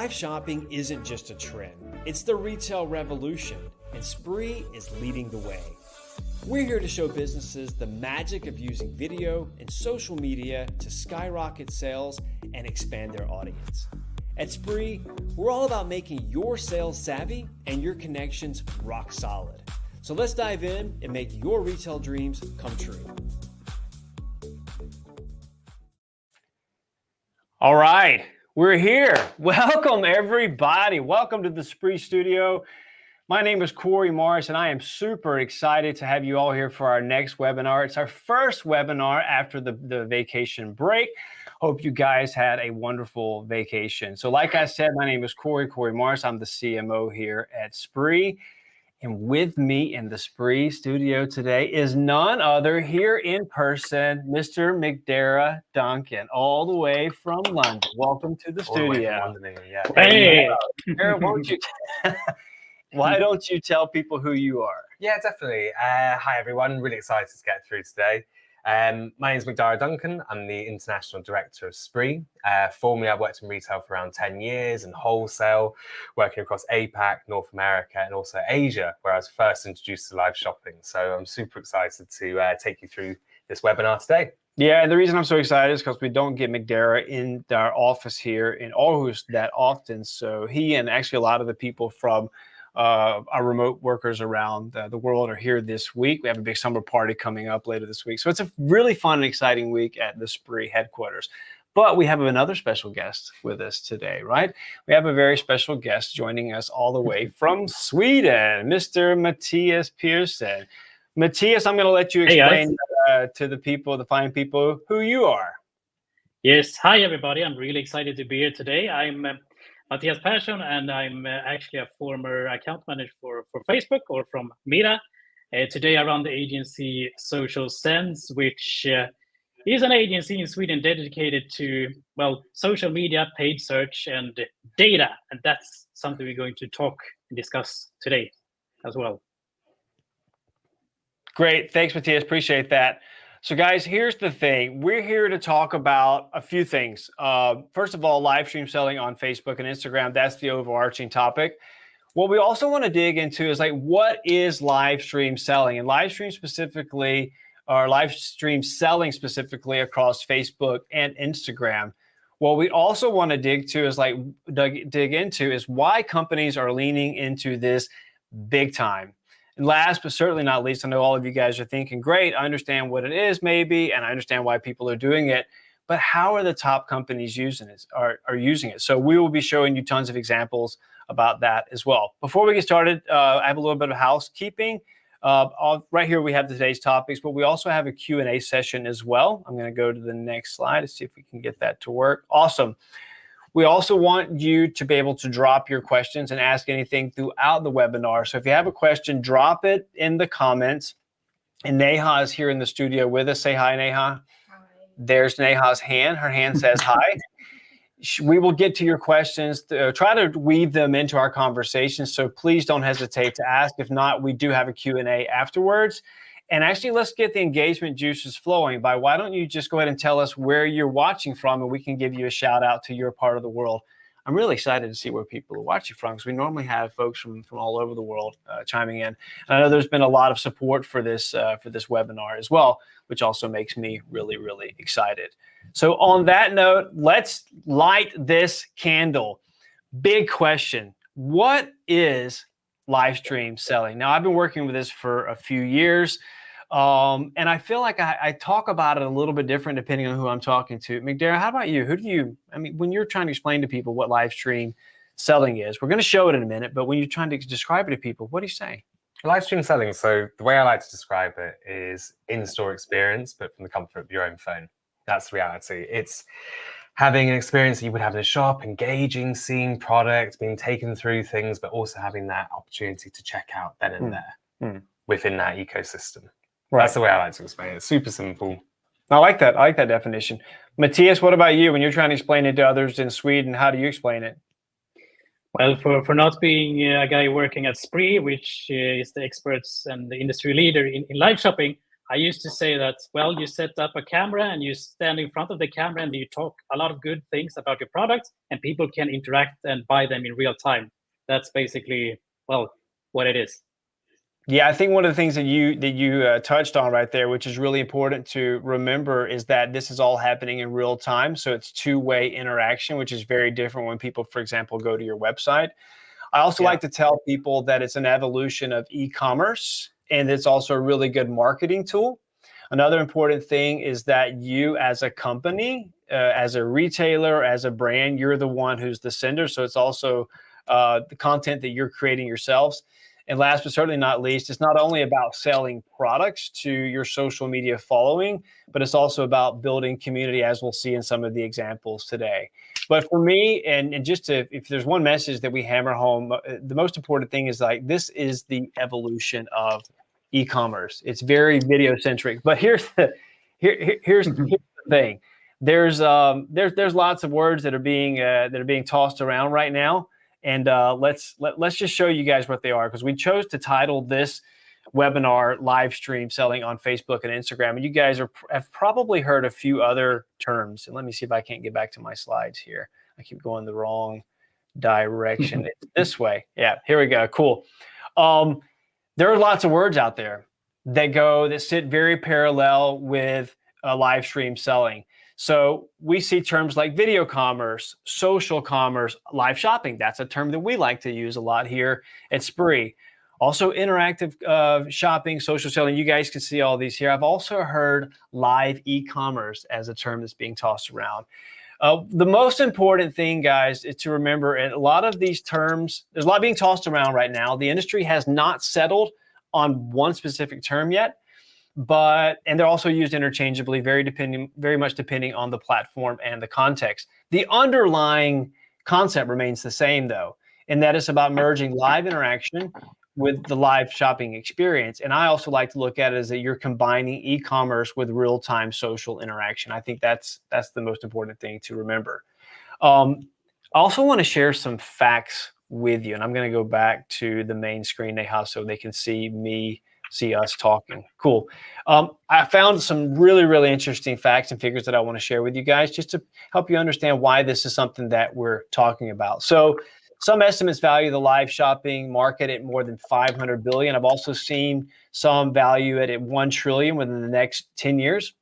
Live shopping isn't just a trend, it's the retail revolution, and Spree is leading the way. We're here to show businesses the magic of using video and social media to skyrocket sales and expand their audience. At Spree, we're all about making your sales savvy and your connections rock solid. So let's dive in and make your retail dreams come true. All right, we're here. Welcome, everybody. Welcome to the Spree Studio. My name is Corey Morris, and I am super excited to have you all here for our next webinar. It's our first webinar after the vacation break. Hope you guys had a wonderful vacation. So like I said, my name is Corey Morris. I'm the CMO here at Spree. And with me in the Spree Studio today is none other here in person, Mr. McDara Duncan, all the way from London. Welcome to the studio. Yeah. Hey, Why don't you tell people who you are? Yeah, definitely. Hi, everyone. Really excited to get through today. My name is McDara Duncan. I'm the International Director of Spree. Formerly, I've worked in retail for around 10 years and wholesale, working across APAC, North America, and also Asia, where I was first introduced to live shopping. So I'm super excited to take you through this webinar today. Yeah, and the reason I'm so excited is because we don't get McDara in our office here in Aarhus that often. So he and actually a lot of the people from our remote workers around the world are here this week. We have a big summer party coming up later this week. So it's a really fun and exciting week at the Spree headquarters. But we have another special guest with us today, right? We have a very special guest joining us all the way from Sweden, Mr. Matthias Pearson. Matthias, I'm going to let you explain to the people, the fine people, who you are. yes. Hi, everybody. I'm really excited to be here today. I'm Matthias Persson, and I'm actually a former account manager for Facebook or from Meta. Today, I run the agency Social Sense, which is an agency in Sweden dedicated to, well, social media, paid search, and data. And that's something we're going to talk and discuss today as well. Great. Thanks, Matthias. Appreciate that. So guys, here's the thing. We're here to talk about a few things. First of all, live stream selling on Facebook and Instagram. That's the overarching topic. What we also want to dig into is like, what is live stream selling? And live stream specifically, or live stream selling specifically across Facebook and Instagram. What we also want to dig into is why companies are leaning into this big time. And last but certainly not least, I know all of you guys are thinking, great, I understand what it is maybe, and I understand why people are doing it, but how are the top companies using it, are using it? So we will be showing you tons of examples about that as well. Before we get started, I have a little bit of housekeeping. Right here we have today's topics, but we also have a Q&A session as well. I'm going to go to the next slide to see if we can get that to work. Awesome. We also want you to be able to drop your questions and ask anything throughout the webinar. So if you have a question, drop it in the comments. And Neha is here in the studio with us. Say hi, Neha. Hi. There's Neha's hand. Her hand says hi. We will get to your questions, try to weave them into our conversation. So please don't hesitate to ask. If not, we do have a Q&A afterwards. And actually, let's get the engagement juices flowing by why don't you just go ahead and tell us where you're watching from, and we can give you a shout out to your part of the world. I'm really excited to see where people are watching from, because we normally have folks from all over the world chiming in. And I know there's been a lot of support for this webinar as well, which also makes me really, really excited. So on that note, let's light this candle. Big question. What is live stream selling? Now, I've been working with this for a few years, and I feel like I talk about it a little bit different depending on who I'm talking to. McDara, how about you? When you're trying to explain to people what live stream selling is, we're going to show it in a minute, but when you're trying to describe it to people, what do you say? Live stream selling, so the way I like to describe it is in-store experience, but from the comfort of your own phone. That's the reality. It's having an experience that you would have in a shop, engaging, seeing products, being taken through things, but also having that opportunity to check out then and there within that ecosystem. Right. That's the way I like to explain it. It's super simple. I like that. I like that definition. Matthias, what about you? When you're trying to explain it to others in Sweden, how do you explain it? Well, for not being a guy working at Spree, which is the experts and the industry leader in live shopping, I used to say that, well, you set up a camera and you stand in front of the camera and you talk a lot of good things about your product, and people can interact and buy them in real time. That's basically, well, what it is. Yeah, I think one of the things that you touched on right there, which is really important to remember, is that this is all happening in real time. So it's two-way interaction, which is very different when people, for example, go to your website. I also like to tell people that it's an evolution of e-commerce, and it's also a really good marketing tool. Another important thing is that you, as a company, as a retailer, as a brand, you're the one who's the sender. So it's also the content that you're creating yourselves. And last but certainly not least, it's not only about selling products to your social media following, but it's also about building community, as we'll see in some of the examples today. But for me, and just to, if there's one message that we hammer home, the most important thing is like, this is the evolution of e-commerce. It's very video centric, but here's the thing. There's lots of words that are being tossed around right now. And let's just show you guys what they are, because we chose to title this webinar "Live Stream Selling on Facebook and Instagram." And you guys have probably heard a few other terms. And let me see if I can't get back to my slides here. I keep going the wrong direction. It's this way. Yeah, here we go. Cool. There are lots of words out there that sit very parallel with live stream selling. So we see terms like video commerce, social commerce, live shopping. That's a term that we like to use a lot here at Spree. Also interactive shopping, social selling. You guys can see all these here. I've also heard live e-commerce as a term that's being tossed around. The most important thing, guys, is to remember, and a lot of these terms, there's a lot being tossed around right now. The industry has not settled on one specific term yet. And they're also used interchangeably, very much depending on the platform and the context. The underlying concept remains the same, though, and that is about merging live interaction with the live shopping experience. And I also like to look at it as that you're combining e-commerce with real-time social interaction. I think that's the most important thing to remember. I also want to share some facts with you, and I'm going to go back to the main screen, Neha, so they can see us talking. Cool. I found some really, really interesting facts and figures that I want to share with you guys, just to help you understand why this is something that we're talking about. So some estimates value the live shopping market at more than $500 billion. I've also seen some value it at $1 trillion within the next 10 years.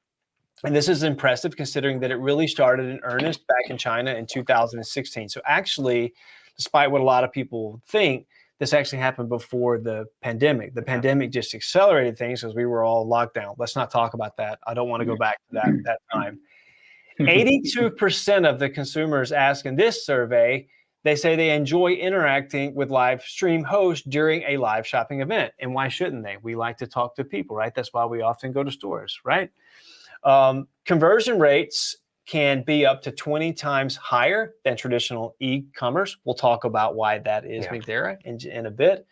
And this is impressive considering that it really started in earnest back in China in 2016. So actually, despite what a lot of people think, this actually happened before the pandemic. The pandemic just accelerated things because we were all locked down. Let's not talk about that. I don't want to go back to that time. 82% of the consumers asked in this survey, they say they enjoy interacting with live stream hosts during a live shopping event. And why shouldn't they? We like to talk to people, right? That's why we often go to stores, right? Conversion rates can be up to 20 times higher than traditional e-commerce. We'll talk about why that is, Migdera, in a bit.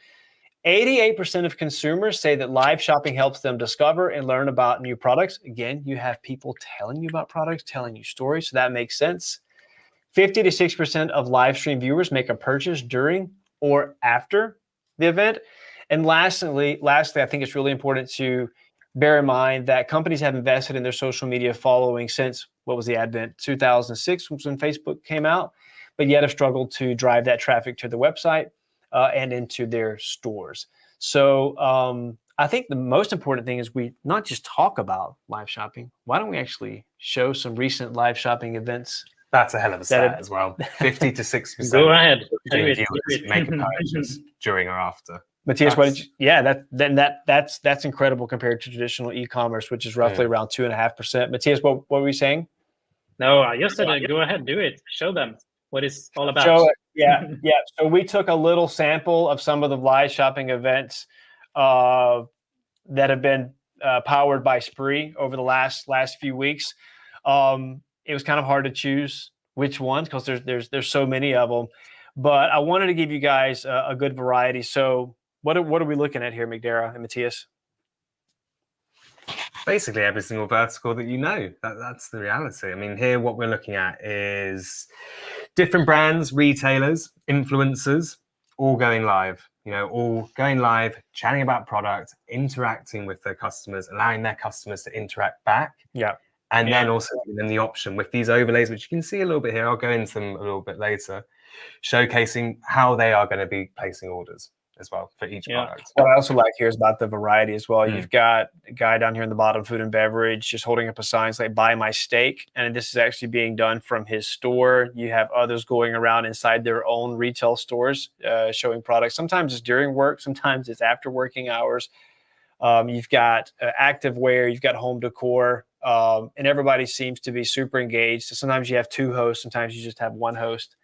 88% of consumers say that live shopping helps them discover and learn about new products. Again, you have people telling you about products, telling you stories, so that makes sense. 50 to 6% of live stream viewers make a purchase during or after the event. And lastly, I think it's really important to bear in mind that companies have invested in their social media following since, what was the advent? 2006 was when Facebook came out, but yet have struggled to drive that traffic to the website and into their stores. So I think the most important thing is we not just talk about live shopping. Why don't we actually show some recent live shopping events? That's a hell of a stat as well. 50 to 60%. Go ahead. Viewers make a purchase during or after. Matthias, what did you? Yeah, that's incredible compared to traditional e-commerce, which is roughly around 2.5%. Matthias, what were we saying? No, I just said go ahead, do it. Show them what it's all about. Show it. Yeah. So we took a little sample of some of the live shopping events that have been powered by Spree over the last few weeks. It was kind of hard to choose which ones because there's so many of them, but I wanted to give you guys a good variety. So what are we looking at here, Migdera and Matthias? Basically every single vertical that you know. That's the reality. I mean, here what we're looking at is different brands, retailers, influencers, all going live. all going live, chatting about product, interacting with their customers, allowing their customers to interact back. Yeah. And then also giving them the option with these overlays, which you can see a little bit here. I'll go into them a little bit later, showcasing how they are going to be placing orders as well for each product. What I also like here is about the variety as well. You've got a guy down here in the bottom, food and beverage, just holding up a sign saying, buy my steak. And this is actually being done from his store. You have others going around inside their own retail stores, showing products. Sometimes it's during work. Sometimes it's after working hours. You've got activewear, you've got home decor, and everybody seems to be super engaged. So sometimes you have two hosts, sometimes you just have one host.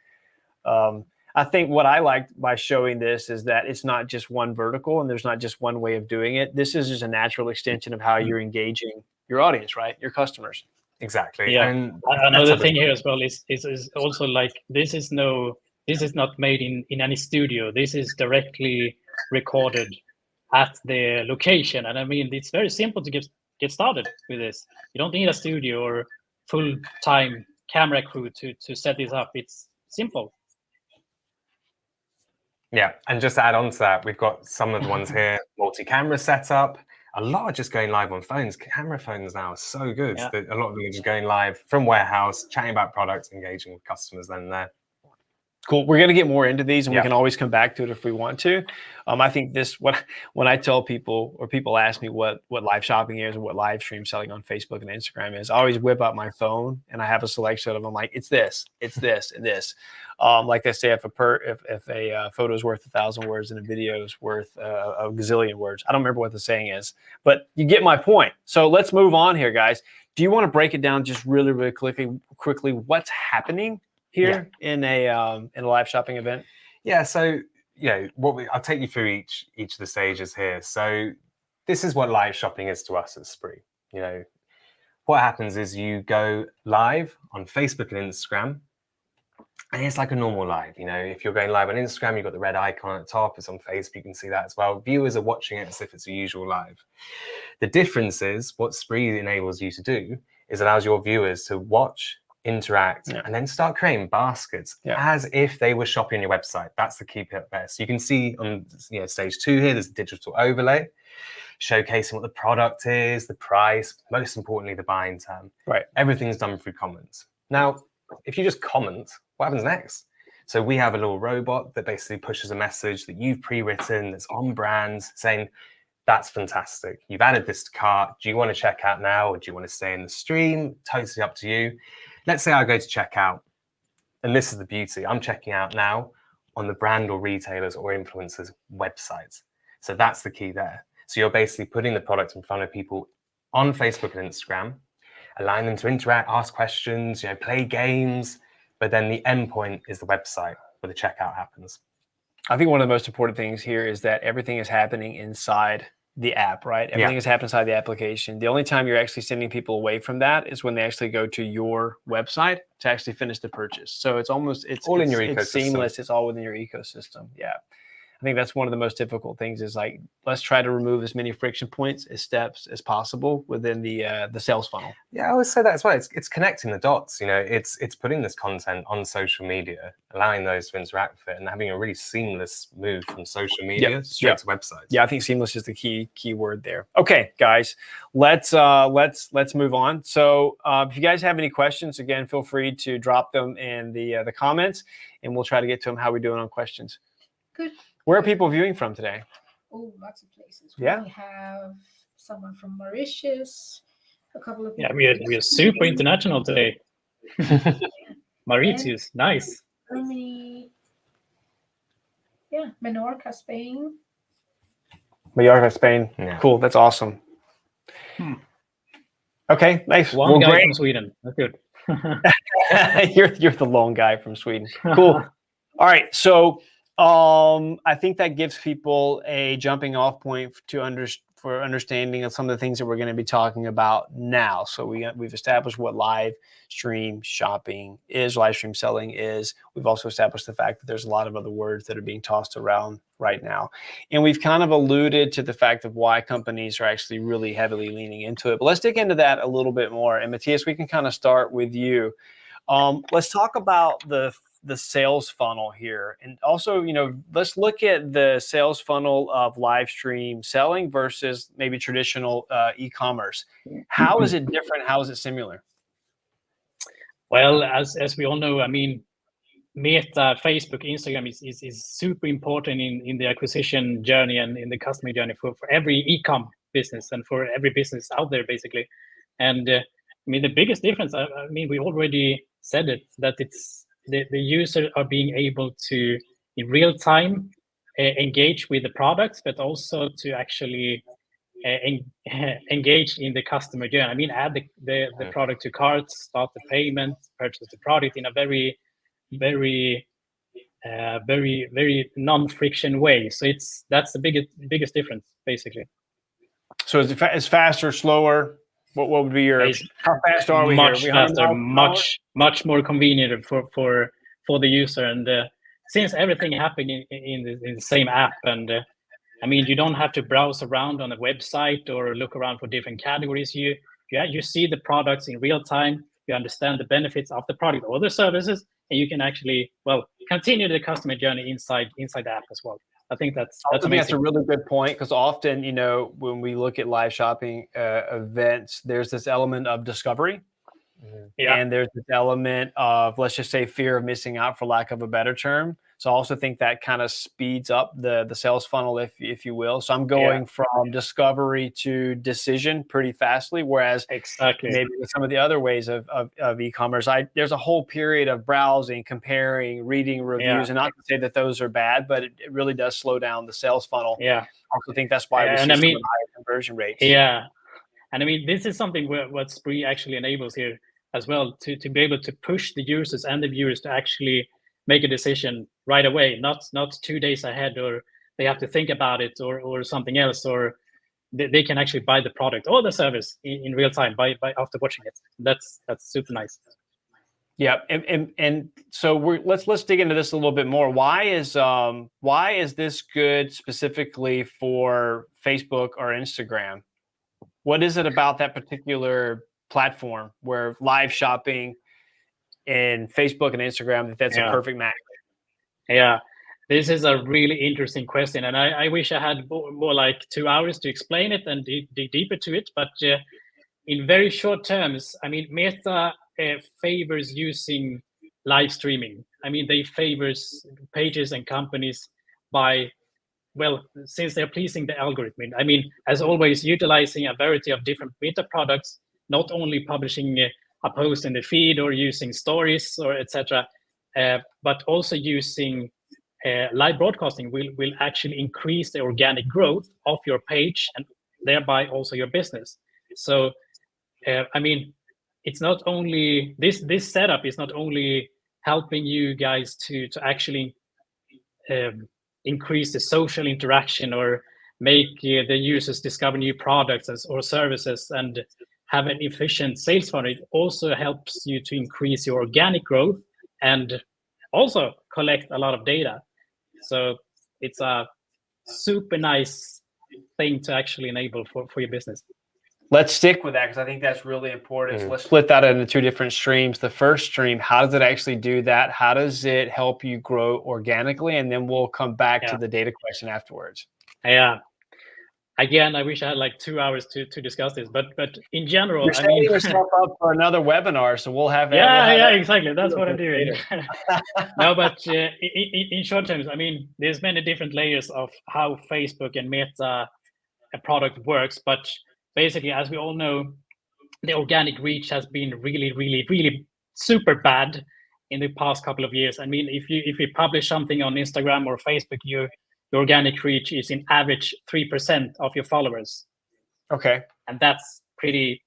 I think what I liked by showing this is that it's not just one vertical and there's not just one way of doing it. This is just a natural extension of how you're engaging your audience, right? Your customers. Exactly. Yeah. And another thing here as well is also like this is not made in any studio. This is directly recorded at the location. And I mean, it's very simple to get started with this. You don't need a studio or full-time camera crew to set this up. It's simple. Yeah, and just to add on to that, we've got some of the ones here, multi-camera setup. A lot are just going live on phones. Camera phones now are so good that a lot of them are just going live from warehouse, chatting about products, engaging with customers then and there. Cool. We're going to get more into these, and we can always come back to it if we want to. I think when I tell people, or people ask me what live shopping is or what live stream selling on Facebook and Instagram is, I always whip out my phone and I have a selection of them. Like, it's this, and this. Like they say, if a photo is worth 1,000 words and a video is worth a gazillion words. I don't remember what the saying is, but you get my point. So let's move on here, guys. Do you want to break it down just really, really quickly? What's happening here in a live shopping event? Yeah, so I'll take you through each of the stages here. So this is what live shopping is to us at Spree. What happens is you go live on Facebook and Instagram, and it's like a normal live. If you're going live on Instagram, you've got the red icon at the top. It's on Facebook, you can see that as well. Viewers are watching it as if it's a usual live. The difference is what Spree enables you to do is allows your viewers to watch, interact, and then start creating baskets as if they were shopping on your website. That's the key bit there. So you can see on stage 2 here, there's a digital overlay showcasing what the product is, the price, most importantly, the buying term. Right. Everything's done through comments. Now, if you just comment, what happens next? So we have a little robot that basically pushes a message that you've pre-written that's on brand saying, that's fantastic. You've added this to cart. Do you want to check out now, or do you want to stay in the stream? Totally up to you. Let's say I go to checkout, and this is the beauty. I'm checking out now on the brand or retailers or influencers' websites. So that's the key there. So you're basically putting the product in front of people on Facebook and Instagram, allowing them to interact, ask questions, play games, but then the end point is the website where the checkout happens. I think one of the most important things here is that everything is happening inside the app, right? Everything is happening inside the application. The only time you're actually sending people away from that is when they actually go to your website to actually finish the purchase. So it's all in your ecosystem. It's seamless. It's all within your ecosystem. Yeah. I think that's one of the most difficult things is like, let's try to remove as many friction points as steps as possible within the sales funnel. Yeah, I always say that as well. It's connecting the dots. It's putting this content on social media, allowing those to interact with it, and having a really seamless move from social media straight to websites. Yeah, I think seamless is the key word there. Okay, guys, let's move on. So if you guys have any questions, again, feel free to drop them in the comments, and we'll try to get to them. How we doing on questions? Good. Where are people viewing from today? Oh, lots of places. Yeah. We have someone from Mauritius, a couple of Yeah, people. we are super international today. Mauritius, nice. Germany. Yeah, Menorca, Spain. Mallorca, Spain. Yeah. Cool. That's awesome. Okay, nice. One guy from Sweden. That's good. You're the lone guy from Sweden. Cool. All right, so I think that gives people a jumping off point for understanding of some of the things that we're going to be talking about now. So we've established what live stream shopping is, live stream selling is. We've also established the fact that there's a lot of other words that are being tossed around right now. And we've kind of alluded to the fact of why companies are actually really heavily leaning into it. But let's dig into that a little bit more. And Matthias, we can kind of start with you. Let's talk about the the sales funnel here, and also, let's look at the sales funnel of live stream selling versus maybe traditional e-commerce. How is it different? How is it similar? Well, as we all know, I mean, Meta, Facebook, Instagram is super important in the acquisition journey and in the customer journey for every e-com business and for every business out there, basically. And I mean, the biggest difference, I mean, we already said it, that it's the users are being able to, in real time, engage with the products, but also to actually engage in the customer journey. I mean, add the product to carts, start the payment, purchase the product in a very non-friction way. So that's the biggest difference, basically. So is it faster, slower? What would be your? How fast are we much here? Faster, much more convenient for the user, and since everything happening in the same app, and I mean, you don't have to browse around on a website or look around for different categories. You see the products in real time. You understand the benefits of the product or the services, and you can actually continue the customer journey inside the app as well. I think that's amazing. That's a really good point, because often, when we look at live shopping events, there's this element of discovery. Yeah. And there's this element of, let's just say, fear of missing out, for lack of a better term. So I also think that kind of speeds up the sales funnel, if you will. So I'm going from discovery to decision pretty fastly, whereas exactly maybe with some of the other ways of e-commerce, there's a whole period of browsing, comparing, reading reviews, and not to say that those are bad, but it really does slow down the sales funnel. Yeah. I also think that's why we see some higher conversion rates. Yeah. And I mean, this is something what Spree actually enables here as well, to be able to push the users and the viewers to actually make a decision right away, not 2 days ahead, or they have to think about it, or something else, or they can actually buy the product or the service in real time by after watching it. That's super nice. Yeah, and so let's dig into this a little bit more. Why is this good specifically for Facebook or Instagram? What is it about that particular platform where live shopping and Facebook and Instagram, that's a perfect match? Yeah, this is a really interesting question, and I wish I had more like 2 hours to explain it and dig deeper to it. But in very short terms, I mean, Meta favors using live streaming. I mean, they favors pages and companies by, since they're pleasing the algorithm. I mean, as always, utilizing a variety of different Meta products, not only publishing a post in the feed or using stories or etc., but also using live broadcasting will actually increase the organic growth of your page and thereby also your business. So, I mean, it's not only this setup is not only helping you guys to actually increase the social interaction or make the users discover new products or services and have an efficient sales funnel. It also helps you to increase your organic growth and also collect a lot of data. So it's a super nice thing to actually enable for your business. Let's stick with that, because I think that's really important. So let's split that into two different streams. The first stream, how does it actually do that? How does it help you grow organically? And then we'll come back to the data question afterwards. Yeah. Again, I wish I had like 2 hours to discuss this, but in general, you're setting yourself up for another webinar, so we'll have exactly. That's what I'm doing. No, but in short terms, I mean, there's many different layers of how Facebook and Meta a product works, but basically, as we all know, the organic reach has been really, really, really super bad in the past couple of years. I mean, if you publish something on Instagram or Facebook, your organic reach is in average 3% of your followers. Okay. And that's pretty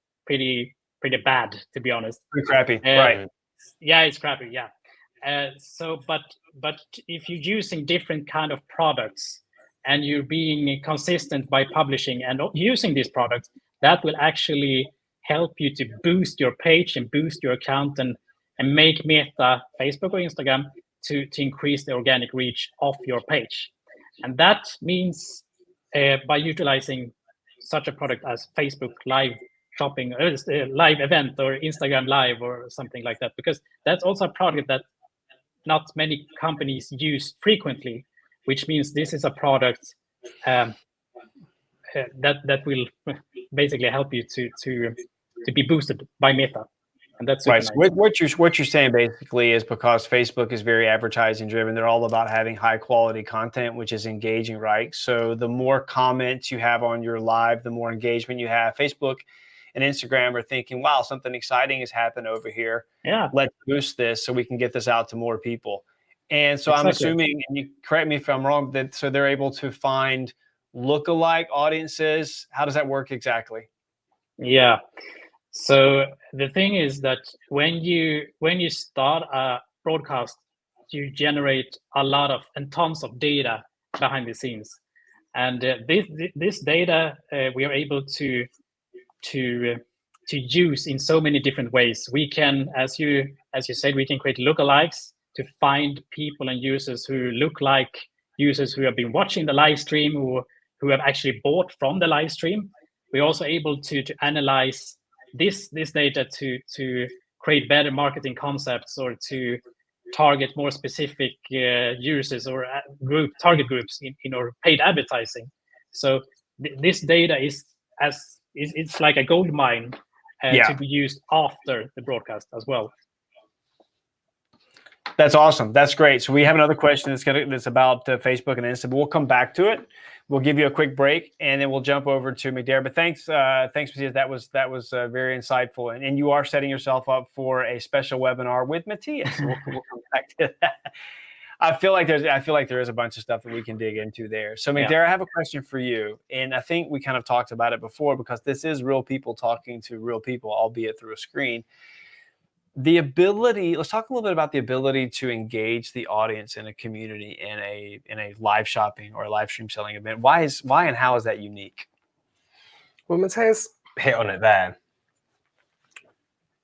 bad, to be honest. Pretty crappy, right? Yeah, it's crappy. Yeah. But if you're using different kind of products and you're being consistent by publishing and using these products, that will actually help you to boost your page and boost your account and make Meta, Facebook or Instagram to increase the organic reach of your page. And that means by utilizing such a product as Facebook Live Shopping, live event, or Instagram Live, or something like that, because that's also a product that not many companies use frequently, which means this is a product that will basically help you to be boosted by Meta, and that's super Right. So nice. what you're saying basically is because Facebook is very advertising driven, they're all about having high quality content, which is engaging, right? So the more comments you have on your live, the more engagement you have. Facebook and Instagram are thinking, wow, something exciting has happened over here. Yeah. Let's boost this so we can get this out to more people. And so I'm Exactly. assuming, and you correct me if I'm wrong, that so they're able to find lookalike audiences. How does that work exactly? Yeah. So the thing is that when you start a broadcast, you generate a lot of and tons of data behind the scenes, and this data we are able to use in so many different ways. We can, as you said, we can create lookalikes to find people and users who look like users who have been watching the live stream, who have actually bought from the live stream. We're also able to analyze this data to create better marketing concepts or to target more specific users or target groups in our paid advertising. So this data is it's like a gold mine to be used after the broadcast as well. That's awesome. That's great. So we have another question that's about Facebook and Insta, but we'll come back to it. We'll give you a quick break, and then we'll jump over to McDare. But thanks, Matthias. That was very insightful, and you are setting yourself up for a special webinar with Matthias. So we'll come back to that. I feel like there is a bunch of stuff that we can dig into there. So McDare, I have a question for you, and I think we kind of talked about it before because this is real people talking to real people, albeit through a screen. Let's talk a little bit about the ability to engage the audience in a community in a live shopping or a live stream selling event. Why and how is that unique? Well, Matthias hit on it there.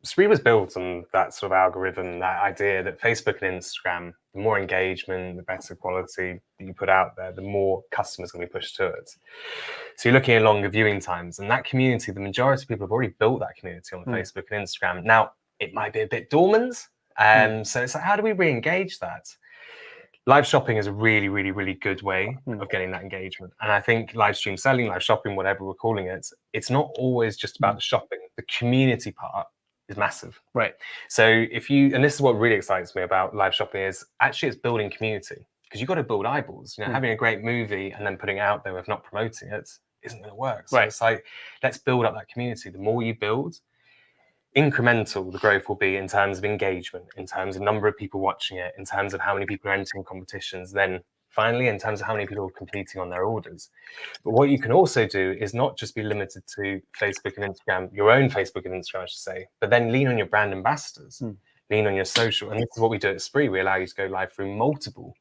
Spree was built on that sort of algorithm, that idea that Facebook and Instagram, the more engagement, the better quality that you put out there, the more customers are going to be pushed to it. So you're looking at longer viewing times, and that community, the majority of people have already built that community on Facebook and Instagram. Now, it might be a bit dormant. So it's like, how do we re-engage that? Live shopping is a really, really, really good way of getting that engagement. And I think live stream selling, live shopping, whatever we're calling it, it's not always just about the shopping. The community part is massive. Right. So and this is what really excites me about live shopping is actually it's building community, because you've got to build eyeballs. Having a great movie and then putting it out there with not promoting it isn't going to work. So it's like, let's build up that community. The more you build, incremental the growth will be in terms of engagement, in terms of number of people watching it, in terms of how many people are entering competitions, then finally in terms of how many people are competing on their orders. But what you can also do is not just be limited to Facebook and Instagram, your own Facebook and Instagram, I should say, but then lean on your brand ambassadors, lean on your social. And this is what we do at Spree. We allow you to go live through multiple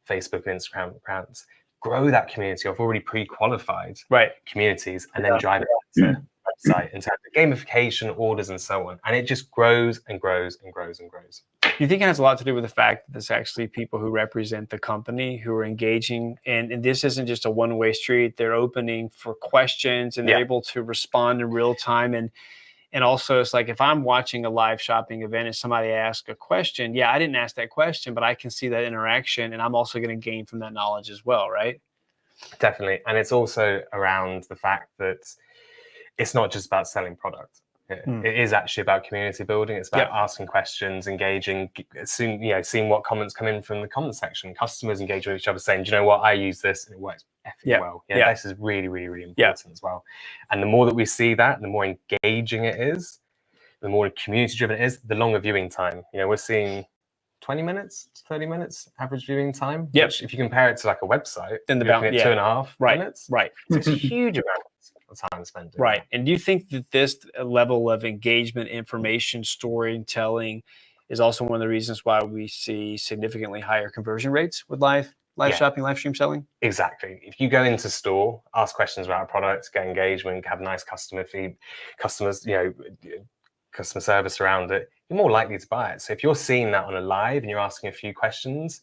Facebook and Instagram accounts, grow that community of already pre-qualified communities, and then drive it to website in terms of gamification, orders, and so on. And it just grows and grows and grows and grows. You think it has a lot to do with the fact that there's actually people who represent the company who are engaging, and this isn't just a one-way street. They're opening for questions, and they're able to respond in real time. And also, it's like if I'm watching a live shopping event and somebody asks a question, I didn't ask that question, but I can see that interaction, and I'm also going to gain from that knowledge as well, right? Definitely. And it's also around the fact that it's not just about selling product. It is actually about community building. It's about asking questions, engaging, seeing what comments come in from the comment section. Customers engage with each other saying, do you know what, I use this and it works effing well. This is really, really, really important as well. And the more that we see that, the more engaging it is, the more community driven it is, the longer viewing time. We're seeing 20 minutes, 30 minutes average viewing time. Which, if you compare it to like a website, then you're looking at 2.5 minutes. Right. It's a huge amount of time spent. Right. And do you think that this level of engagement, information, storytelling is also one of the reasons why we see significantly higher conversion rates with live shopping, live stream selling? Exactly. If you go into store, ask questions about a product, get engagement, have nice customer service around it, you're more likely to buy it. So if you're seeing that on a live and you're asking a few questions,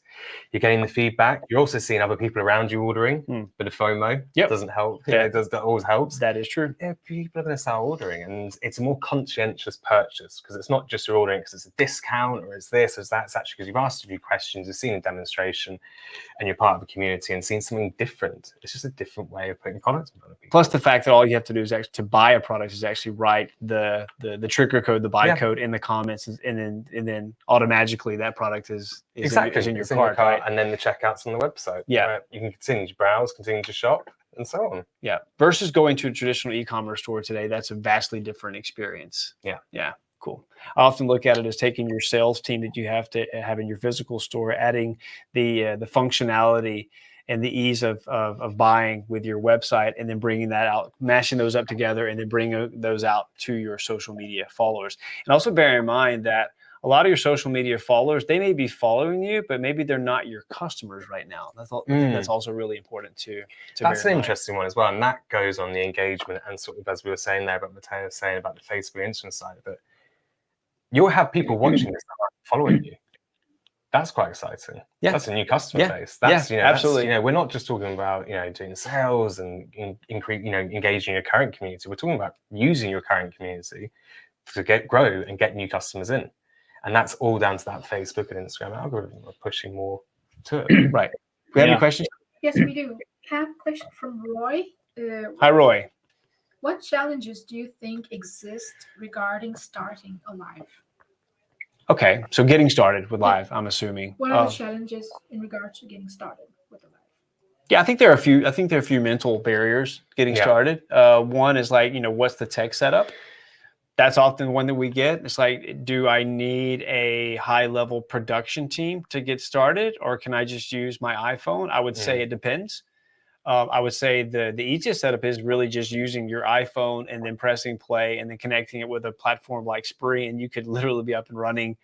you're getting the feedback. You're also seeing other people around you ordering. Bit of FOMO doesn't help. That always helps. That is true. Yeah, people are going to start ordering, and it's a more conscientious purchase because it's not just you're ordering because it's a discount or it's this or that. It's actually because you've asked a few questions, you've seen a demonstration, and you're part of a community and seen something different. It's just a different way of putting products in front of people. Plus the fact that all you have to do is actually to buy a product is actually write the trigger code, the buy code in the comments, and then automatically that product is exactly in your cart, right? And then the checkouts on the website. Yeah, you can continue to browse, continue to shop, and so on. Yeah, versus going to a traditional e-commerce store today, that's a vastly different experience. Yeah, cool. I often look at it as taking your sales team that you have to have in your physical store, adding the functionality and the ease of buying with your website, and then bringing that out, mashing those up together, and then bringing those out to your social media followers. And also bear in mind that a lot of your social media followers, they may be following you, but maybe they're not your customers right now. That's also really important to That's an interesting one as well. And that goes on the engagement and sort of, as we were saying there, about Matteo saying about the Facebook Instagram side of it. You'll have people watching this that aren't following you. That's quite exciting. Yeah. That's a new customer base. That's, absolutely. We're not just talking about, doing sales and engaging your current community. We're talking about using your current community to grow and get new customers in. And that's all down to that Facebook and Instagram algorithm. We're pushing more to it. Right. We have any questions? Yes, we do. I have a question from Roy. Hi, Roy. What challenges do you think exist regarding starting a live? Okay, so getting started with live, I'm assuming. What are the challenges in regards to getting started with a live? Yeah, I think there are a few mental barriers getting started. One is like, what's the tech setup? That's often one that we get. It's like, do I need a high-level production team to get started, or can I just use my iPhone? I would say it depends. I would say the easiest setup is really just using your iPhone and then pressing play and then connecting it with a platform like Spree, and you could literally be up and running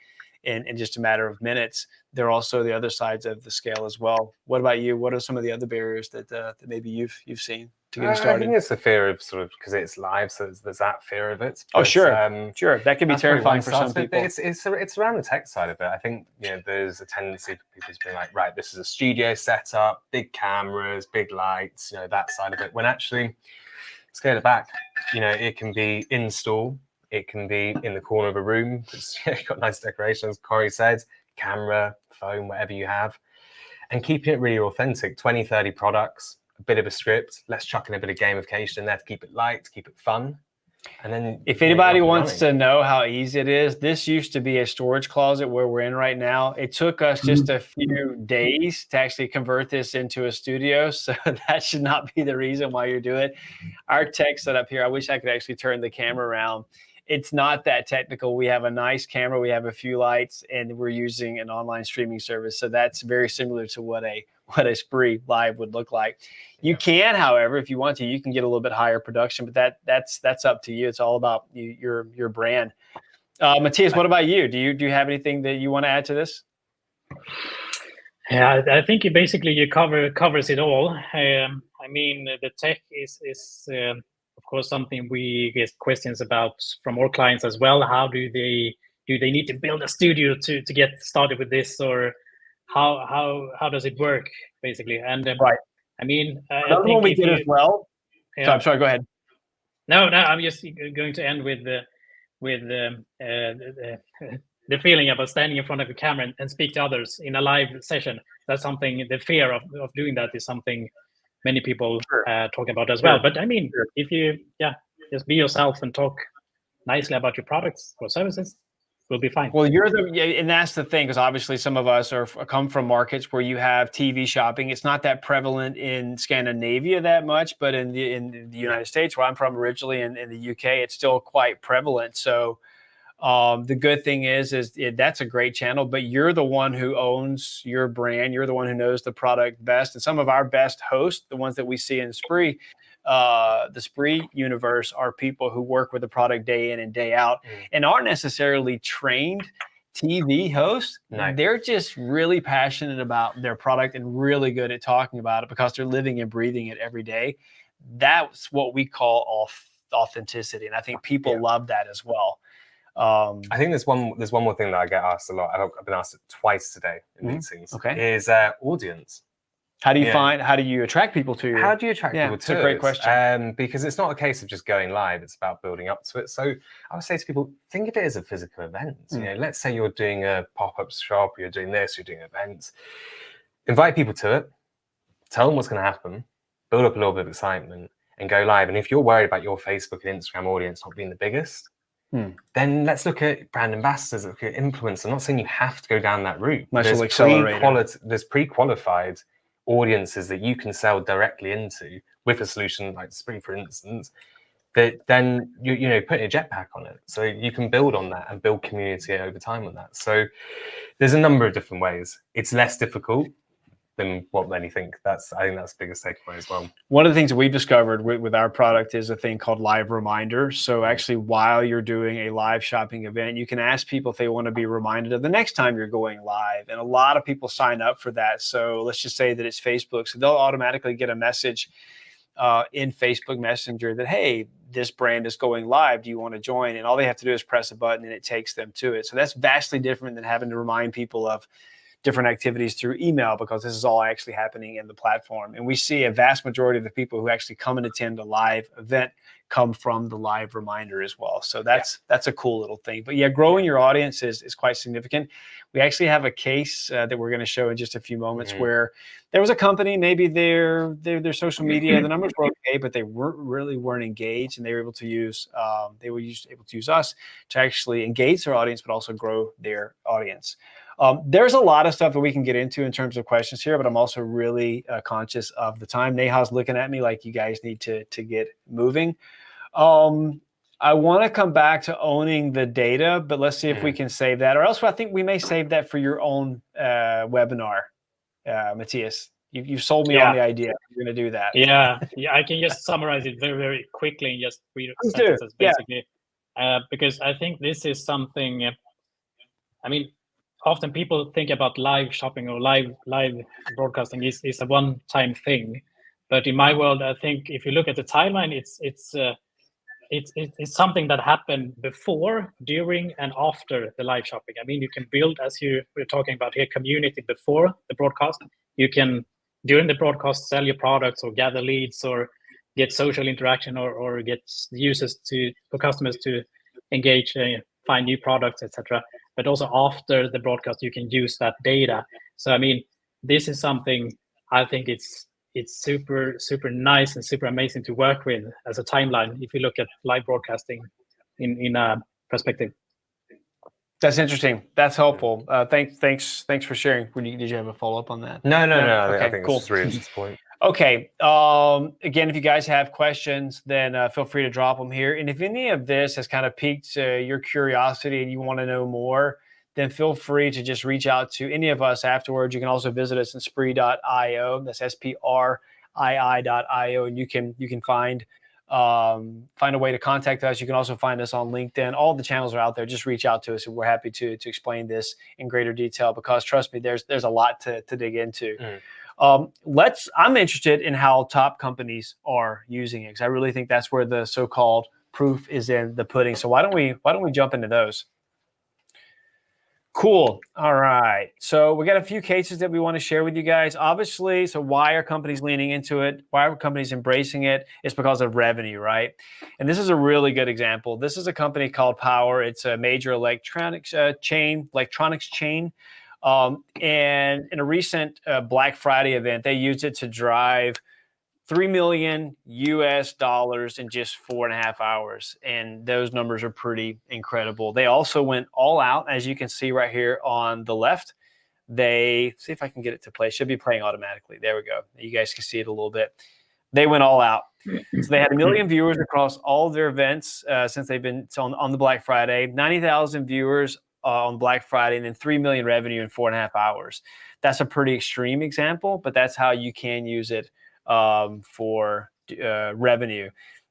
in just a matter of minutes. There are also the other sides of the scale as well. What about you? What are some of the other barriers that maybe you've seen to getting started? I think it's the fear of sort of, because it's live, so there's that fear of it. But, sure. That can be terrifying for some people. It's around the tech side of it. I think there's a tendency for people to be like, right, this is a studio setup, big cameras, big lights, that side of it. When actually, scale it back, it can be install. It can be in the corner of a room. It's got nice decorations, Corey said, camera, phone, whatever you have. And keeping it really authentic, 20, 30 products, a bit of a script. Let's chuck in a bit of gamification in there to keep it light, to keep it fun. And then if anybody wants to know how easy it is, this used to be a storage closet where we're in right now. It took us just a few days to actually convert this into a studio. So that should not be the reason why you're doing it. Our tech setup here, I wish I could actually turn the camera around. It's not that technical. We have a nice camera, we have a few lights, and we're using an online streaming service. So that's very similar to what a Spree live would look like. You can, however, if you want to, you can get a little bit higher production, but that's up to you. It's all about your brand. Matthias, what about you? Do you have anything that you want to add to this? Yeah, I think you covers it all. I mean, the tech is of course something we get questions about from our clients as well. How do they need to build a studio to get started with this, or how does it work basically? And right. I mean, I think we did as well. Yeah. So I'm sorry. Go ahead. No, I'm just going to end with the feeling about standing in front of a camera and speak to others in a live session. That's something. The fear of doing that is something many people talk about as well. But I mean, if you just be yourself and talk nicely about your products or services, we'll be fine. Well, and that's the thing, because obviously some of us come from markets where you have TV shopping. It's not that prevalent in Scandinavia that much, but in the United States, where I'm from originally, and in the UK, it's still quite prevalent. So the good thing is that's a great channel, but you're the one who owns your brand. You're the one who knows the product best. And some of our best hosts, the ones that we see in Spree, the Spree universe, are people who work with the product day in and day out and aren't necessarily trained TV hosts. No. They're just really passionate about their product and really good at talking about it because they're living and breathing it every day. That's what we call authenticity. And I think people love that as well. I think there's one more thing that I get asked a lot. I've been asked it twice today in meetings. Okay. Is audience. How do you attract people to your? How do you attract people to it's a great it? question. Because it's not a case of just going live; it's about building up to it. So I would say to people, think of it as a physical event. You know, let's say you're doing a pop-up shop, you're doing this, you're doing events. Invite people to it. Tell them what's going to happen. Build up a little bit of excitement and go live. And if you're worried about your Facebook and Instagram audience not being the biggest, then let's look at brand ambassadors, look at influencers. I'm not saying you have to go down that route. There's pre-qualified audiences that you can sell directly into with a solution like Spree, for instance, that then you know put a jetpack on it, so you can build on that and build community over time on that. So there's a number of different ways. It's less difficult than what many think. I think that's the biggest takeaway as well. One of the things that we've discovered with our product is a thing called live reminder. So actually, while you're doing a live shopping event, you can ask people if they want to be reminded of the next time you're going live. And a lot of people sign up for that. So let's just say that it's Facebook. So they'll automatically get a message in Facebook Messenger that, hey, this brand is going live. Do you want to join? And all they have to do is press a button and it takes them to it. So that's vastly different than having to remind people of different activities through email, because this is all actually happening in the platform. And we see a vast majority of the people who actually come and attend a live event come from the live reminder as well. So that's a cool little thing. But yeah, growing your audience is quite significant. We actually have a case that we're going to show in just a few moments where there was a company, maybe their social media, the numbers were okay, but they weren't engaged, and they were able to use us to actually engage their audience, but also grow their audience. There's a lot of stuff that we can get into in terms of questions here, but I'm also really conscious of the time. Neha's looking at me like you guys need to get moving. I want to come back to owning the data, but let's see if we can save that, or else I think we may save that for your own webinar, Matthias. You've sold me on the idea. You're going to do that. Yeah, I can just summarize it very, very quickly and just read sentences, basically. Because I think this is something, I mean, often people think about live shopping or live broadcasting is a one-time thing, but in my world, I think if you look at the timeline, it's something that happened before, during, and after the live shopping. I mean, you can build, as we're talking about here, community before the broadcast. You can, during the broadcast, sell your products or gather leads or get social interaction or get users for customers to engage, find new products, etc. But also after the broadcast, you can use that data. So I mean, this is something I think it's super, super nice and super amazing to work with as a timeline if you look at live broadcasting in a perspective. That's interesting. That's helpful. Thanks for sharing. Did you have a follow-up on that? No. Okay, I think cool. this is really interesting point. Okay. Again, if you guys have questions, then feel free to drop them here. And if any of this has kind of piqued your curiosity and you want to know more, then feel free to just reach out to any of us afterwards. You can also visit us in spree.io. That's sprii.io, and you can find a way to contact us. You can also find us on LinkedIn. All the channels are out there. Just reach out to us, and we're happy to explain this in greater detail, because trust me, there's a lot to dig into. I'm interested in how top companies are using it, because I really think that's where the so-called proof is in the pudding. So why don't we jump into those? Cool. All right. So we got a few cases that we want to share with you guys. Obviously, so why are companies leaning into it? Why are companies embracing it? It's because of revenue, right? And this is a really good example. This is a company called Power. It's a major electronics chain. And in a recent Black Friday event, they used it to drive $3 million in just 4.5 hours. And those numbers are pretty incredible. They also went all out, as you can see right here on the left. They, see if I can get it to play. It should be playing automatically. There we go. You guys can see it a little bit. They went all out. So they had 1 million viewers across all of their events since they've been on the Black Friday, 90,000 viewers on Black Friday, and then 3 million revenue in 4.5 hours. That's a pretty extreme example, but that's how you can use it for revenue.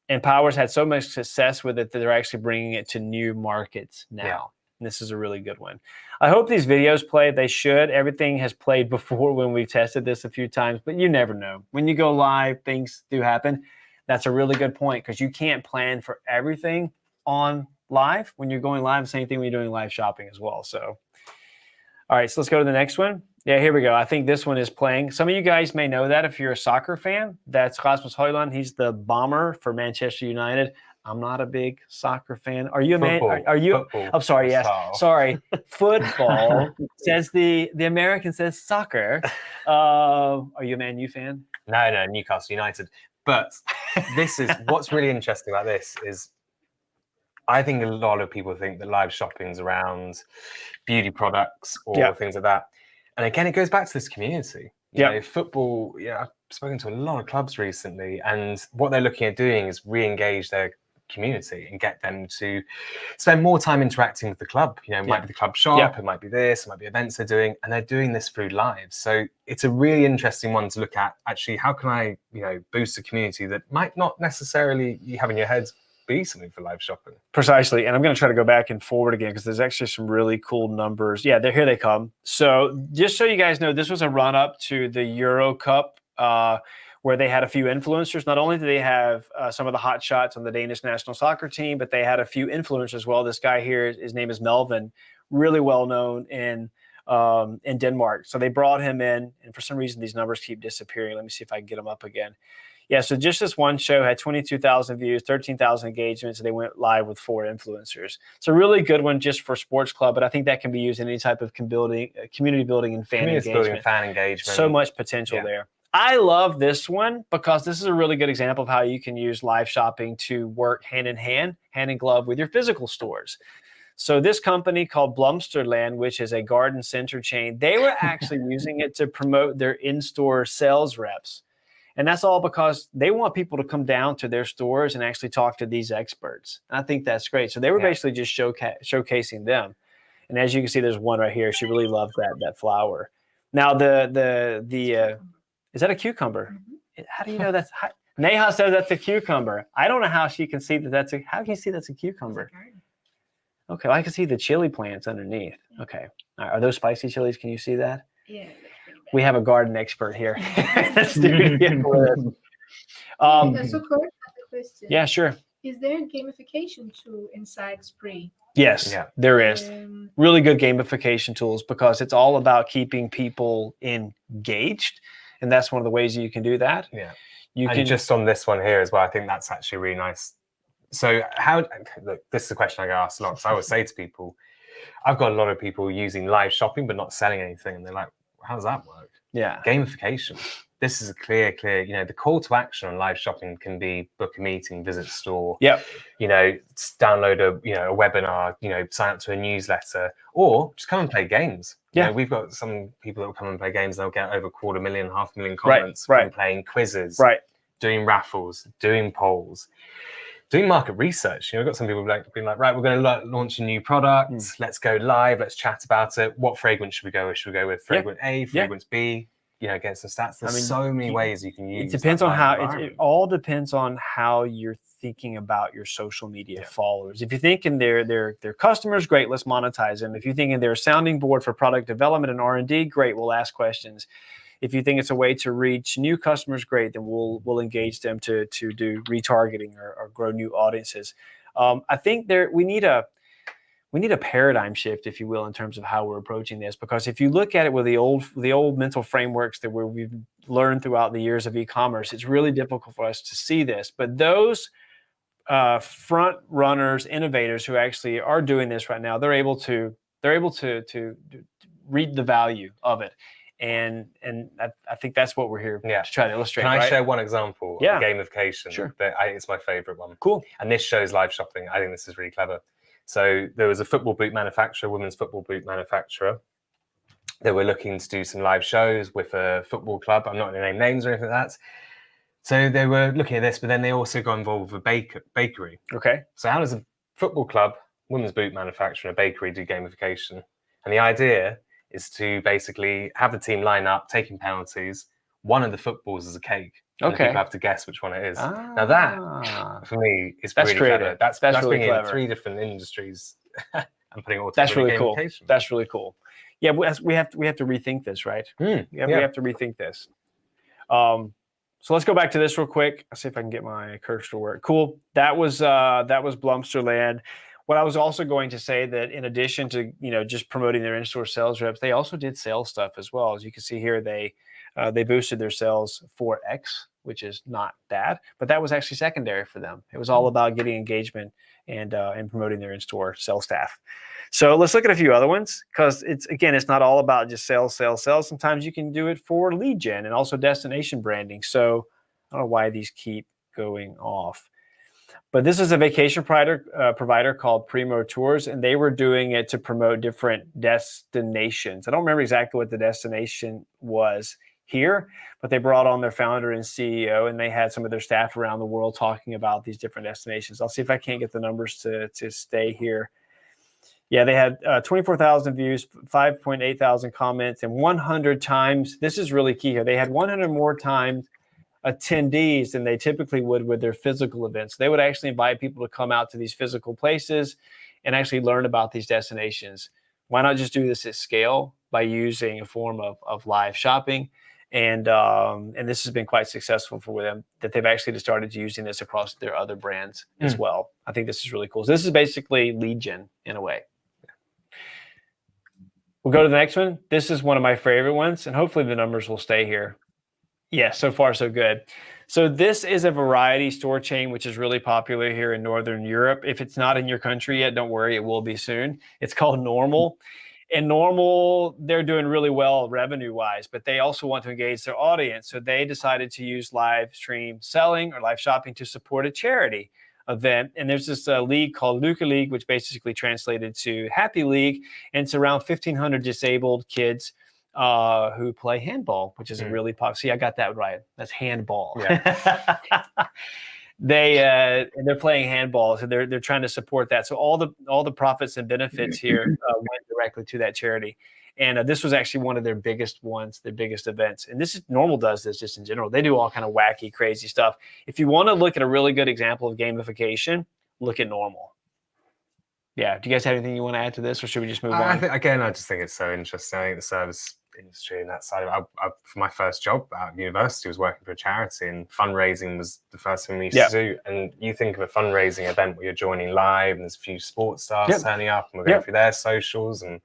And Power's had so much success with it that they're actually bringing it to new markets now. Yeah. And this is a really good one. I hope these videos play. They should. Everything has played before when we've tested this a few times, but you never know. When you go live, things do happen. That's a really good point, because you can't plan for everything on live. When you're going live, same thing when you're doing live shopping as well. So, all right, so let's go to the next one. Yeah, here we go. I think this one is playing. Some of you guys may know that if you're a soccer fan. That's Rasmus Højlund. He's the bomber for Manchester United. I'm not a big soccer fan. Are you a man? Are you? Football. I'm sorry. Yes. Style. Sorry. Football says the American says soccer. Are you a Man U fan? No, Newcastle United. But this is what's really interesting about this is I think a lot of people think that live shopping's around beauty products or things like that. And again, it goes back to this community. You know, football, I've spoken to a lot of clubs recently, and what they're looking at doing is re-engage their community and get them to spend more time interacting with the club. You know, it might be the club shop, it might be this, it might be events they're doing, and they're doing this through live. So it's a really interesting one to look at. Actually, how can I, boost a community that might not necessarily you have in your head be something for live shopping? Precisely. And I'm going to try to go back and forward again because there's actually some really cool numbers. Yeah, here they come. So just so you guys know, this was a run up to the Euro Cup where they had a few influencers. Not only did they have some of the hot shots on the Danish national soccer team, but they had a few influencers as well. This guy here, his name is Melvin, really well known in Denmark. So they brought him in, and for some reason these numbers keep disappearing. Let me see if I can get them up again. Yeah, so just this one show had 22,000 views, 13,000 engagements, and they went live with 4 influencers. It's a really good one just for sports club, but I think that can be used in any type of community building and fan engagement. Fan engagement. So much potential there. I love this one because this is a really good example of how you can use live shopping to work hand in glove with your physical stores. So this company called Blomsterland, which is a garden center chain, they were actually using it to promote their in-store sales reps. And that's all because they want people to come down to their stores and actually talk to these experts. And I think that's great. So they were basically just showcasing them. And as you can see, there's one right here. She really loves that flower. Now, is that a cucumber? Mm-hmm. How do you know that's? Neha says that's a cucumber. I don't know how she can see that how can you see that's a cucumber? Okay, well, I can see the chili plants underneath. Okay. Are those spicy chilies? Can you see that? Yeah. We have a garden expert here. Let's do it again for this. So Kurt, I have a question. Yeah, sure. Is there a gamification tool inside Spree? Yes, there is. Really good gamification tools because it's all about keeping people engaged. And that's one of the ways you can do that. Yeah. And just on this one here as well, I think that's actually really nice. So look, this is a question I get asked a lot. So I always say to people, I've got a lot of people using live shopping, but not selling anything. And they're like, how does that work? Yeah. Gamification. This is a clear, the call to action on live shopping can be book a meeting, visit a store, download a webinar, sign up to a newsletter, or just come and play games. Yeah. We've got some people that will come and play games and they'll get over 250,000, 500,000 comments from playing quizzes, doing raffles, doing polls, doing market research. We've got some people being like, right, we're going to launch a new product. Let's go live. Let's chat about it. What fragrance should we go with? Should we go with fragrance A, fragrance B? Get some stats. There's so many ways you can use. It depends on how it all depends on how you're thinking about your social media followers. If you're thinking they're customers, great, let's monetize them. If you're thinking they're a sounding board for product development and R&D, great, we'll ask questions. If you think it's a way to reach new customers, great, then we'll engage them to do retargeting or grow new audiences. I think we need a paradigm shift, if you will, in terms of how we're approaching this. Because if you look at it with the old mental frameworks that we've learned throughout the years of e-commerce, it's really difficult for us to see this. But those front runners, innovators who actually are doing this right now, they're able to read the value of it. And I think that's what we're here to try to illustrate. Can I share one example of gamification? Sure. That it's my favorite one. Cool. And this shows live shopping. I think this is really clever. So there was a football boot manufacturer, women's football boot manufacturer, that were looking to do some live shows with a football club. I'm not going to name names or anything like that. So they were looking at this, but then they also got involved with a bakery. Okay. So how does a football club, women's boot manufacturer, and a bakery do gamification? And the idea is to basically have the team line up, taking penalties. One of the footballs is a cake. And people have to guess which one it is. Now that, for me, is really clever. That's really bringing in 3 different industries and putting it all together. That's really cool. That's really cool. Yeah, we have to rethink this, right? We have to rethink this. So let's go back to this real quick. I'll see if I can get my cursor to work. Cool. That was Blomsterland. What I was also going to say that in addition to, just promoting their in-store sales reps, they also did sales stuff as well. As you can see here, they boosted their sales 4x, which is not bad, but that was actually secondary for them. It was all about getting engagement and promoting their in-store sales staff. So let's look at a few other ones, because it's not all about just sales. Sometimes you can do it for lead gen and also destination branding. So I don't know why these keep going off. But this is a vacation provider called Primo Tours, and they were doing it to promote different destinations. I don't remember exactly what the destination was here, but they brought on their founder and CEO, and they had some of their staff around the world talking about these different destinations. I'll see if I can't get the numbers to stay here. Yeah, they had 24,000 views, 5.8 thousand comments, and 100 times. This is really key here. They had 100 more times attendees than they typically would with their physical events. They would actually invite people to come out to these physical places and actually learn about these destinations. Why not just do this at scale by using a form of live shopping? And this has been quite successful for them, that they've actually started using this across their other brands as well. I think this is really cool. So this is basically lead gen in a way. We'll go to the next one. This is one of my favorite ones, and hopefully the numbers will stay here. Yeah, so far so good. So this is a variety store chain, which is really popular here in Northern Europe. If it's not in your country yet, don't worry, it will be soon. It's called Normal. And Normal, they're doing really well revenue-wise, but they also want to engage their audience. So they decided to use live stream selling or live shopping to support a charity event. And there's this league called Luca League, which basically translated to Happy League. And it's around 1,500 disabled kids who play handball, which is a really popular. See, I got that right. That's handball. Yeah. They're playing handball, so they're trying to support that. So all the profits and benefits here went directly to that charity. And this was actually one of their biggest ones, their biggest events. And Normal does this just in general. They do all kind of wacky, crazy stuff. If you want to look at a really good example of gamification, look at Normal. Yeah. Do you guys have anything you want to add to this, or should we just move on? I just think it's so interesting. I think the service industry and that side of it. For my first job at university was working for a charity, and fundraising was the first thing we used to do. And you think of a fundraising event where you're joining live, and there's a few sports stars turning up, and we're going through their socials, and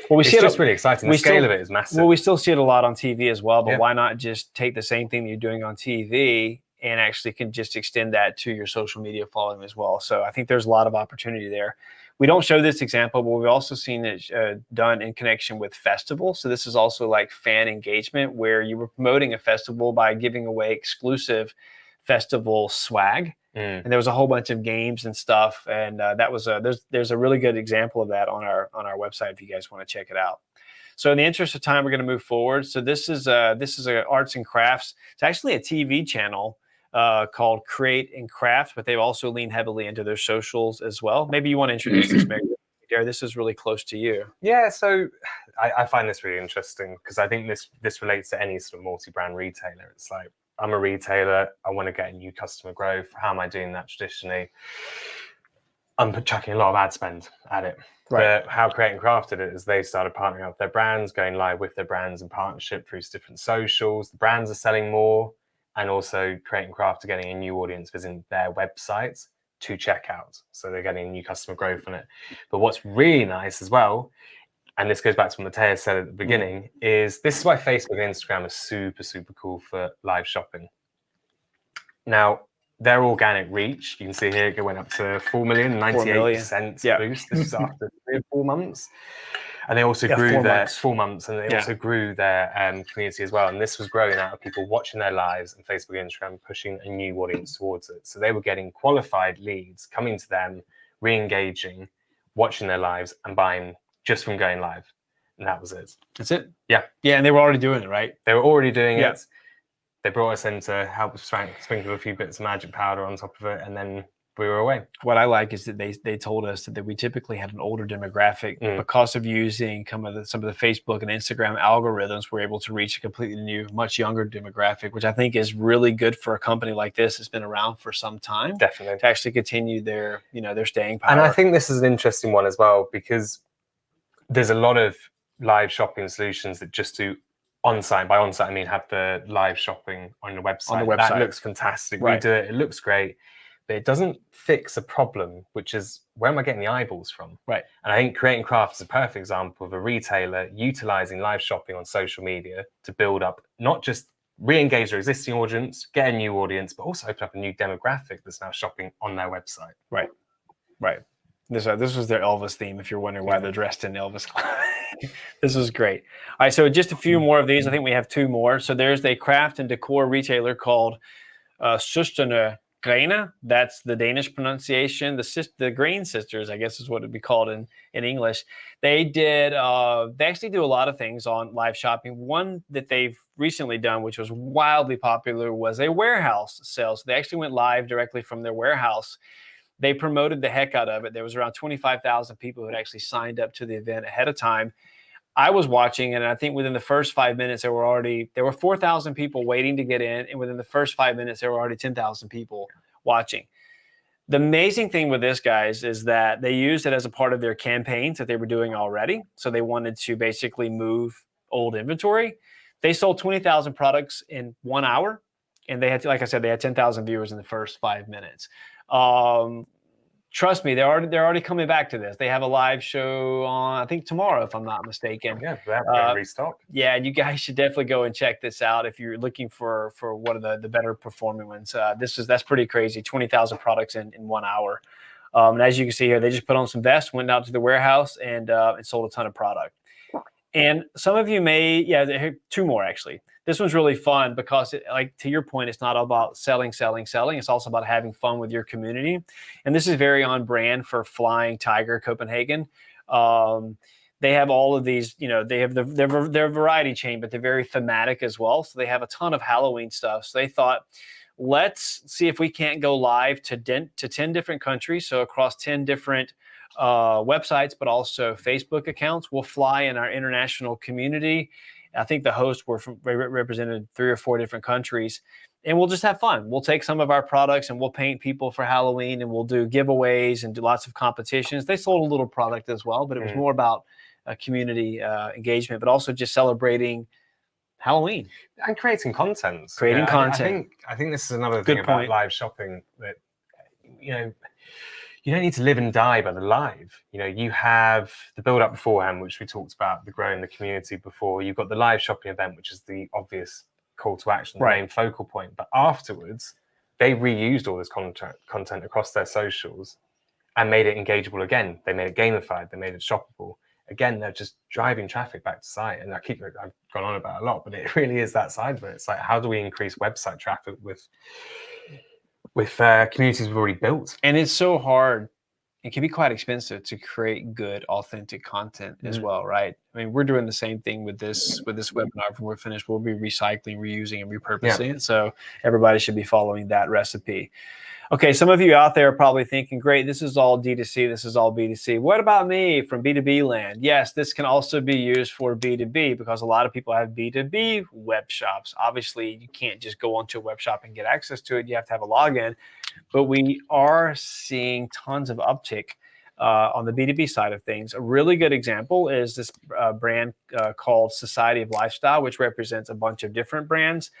it's just really exciting. The scale of it is massive. Well, we still see it a lot on TV as well, but why not just take the same thing that you're doing on TV and actually can just extend that to your social media following as well? So I think there's a lot of opportunity there. We don't show this example, but we've also seen it done in connection with festivals. So this is also like fan engagement, where you were promoting a festival by giving away exclusive festival swag. And there was a whole bunch of games and stuff. And that was there's a really good example of that on our website if you guys want to check it out. So in the interest of time, we're going to move forward. So this is a arts and crafts. It's actually a TV channel called Create and Craft, but they've also leaned heavily into their socials as well. Maybe you want to introduce this, Darren. This is really close to you. Yeah, so I find this really interesting, because I think this relates to any sort of multi-brand retailer. It's like, I'm a retailer, I want to get new customer growth. How am I doing that traditionally? I'm chucking a lot of ad spend at it. Right. But how Create and Craft did it is they started partnering up with their brands, going live with their brands in partnership through different socials. The brands are selling more, and also Create and Craft are getting a new audience visiting their websites to check out. So they're getting new customer growth on it. But what's really nice as well, and this goes back to what Matthias said at the beginning, is this is why Facebook and Instagram are super, super cool for live shopping. Now, their organic reach, you can see here, it went up to 4 million, 98% boost. This was after 3 or 4 months. And they also grew their 4 months, and they also grew their community as well. And this was growing out of people watching their lives, and Facebook and Instagram pushing a new audience towards it. So they were getting qualified leads coming to them, re-engaging, watching their lives, and buying just from going live. And that was it. That's it? Yeah. Yeah, and they were already doing it, right? They were already doing it. They brought us in to help sprinkle a few bits of magic powder on top of it, and then we were away. What I like is that they told us that we typically had an older demographic because of using some of the Facebook and Instagram algorithms. We're able to reach a completely new, much younger demographic, which I think is really good for a company like this that's been around for some time. Definitely. To actually continue their staying power. And I think this is an interesting one as well, because there's a lot of live shopping solutions that just do on-site. By on-site, I mean have the live shopping on the website. That looks fantastic. Right. We do it. It looks great. but it doesn't fix a problem, which is where am I getting the eyeballs from? Right. And I think Creating Craft is a perfect example of a retailer utilizing live shopping on social media to build up, not just re-engage their existing audience, get a new audience, but also open up a new demographic that's now shopping on their website. Right. This was their Elvis theme, if you're wondering why they're dressed in Elvis. This was great. All right, so just a few more of these. I think we have two more. So there's a craft and decor retailer called Søstrene Grene. That's the Danish pronunciation. The Green Sisters, I guess is what it'd be called in English. They actually do a lot of things on live shopping. One that they've recently done, which was wildly popular, was a warehouse sale. So they actually went live directly from their warehouse. They promoted the heck out of it. There was around 25,000 people who had actually signed up to the event ahead of time. I was watching, and I think within the first 5 minutes, there were 4,000 people waiting to get in, and within the first 5 minutes, there were already 10,000 people watching. The amazing thing with this, guys, is that they used it as a part of their campaigns that they were doing already. So they wanted to basically move old inventory. They sold 20,000 products in 1 hour, and they had, like I said, they had 10,000 viewers in the first 5 minutes. Trust me, they're already coming back to this. They have a live show on, I think, tomorrow, if I'm not mistaken. Yeah, they have to restock. Yeah, you guys should definitely go and check this out if you're looking for one of the better performing ones. That's pretty crazy. 20,000 products in 1 hour. And as you can see here, they just put on some vests, went out to the warehouse, and sold a ton of product. And some of you may, two more actually. This one's really fun because, like to your point, it's not all about selling. It's also about having fun with your community. And this is very on brand for Flying Tiger Copenhagen. They have all of these, they have their variety chain, but they're very thematic as well. So they have a ton of Halloween stuff. So they thought, let's see if we can't go live to 10 different countries. So across 10 different websites, but also Facebook accounts. We'll fly in our international community. I think the hosts were represented 3 or 4 different countries, and we'll just have fun. We'll take some of our products and we'll paint people for Halloween, and we'll do giveaways and do lots of competitions. They sold a little product as well, but it was more about community engagement, but also just celebrating Halloween and creating content. I think this is another thing about live shopping that, you don't need to live and die by the live. You have the build up beforehand, which we talked about, the growing the community before. You've got the live shopping event, which is the obvious call to action, the main focal point. But afterwards, they reused all this content across their socials and made it engageable again. They made it gamified. They made it shoppable. Again, they're just driving traffic back to site. And I've gone on about a lot, but it really is that side of it. It's like, how do we increase website traffic with communities we've already built? And it's so hard. It can be quite expensive to create good, authentic content as well, right? I mean, we're doing the same thing with this webinar. When we're finished, we'll be recycling, reusing, and repurposing it. So everybody should be following that recipe. Okay, some of you out there are probably thinking, great, this is all D2C, this is all B2C. What about me from B2B land? Yes, this can also be used for B2B because a lot of people have B2B web shops. Obviously, you can't just go onto a web shop and get access to it. You have to have a login. But we are seeing tons of uptick on the B2B side of things. A really good example is this brand called Society of Lifestyle, which represents a bunch of different brands.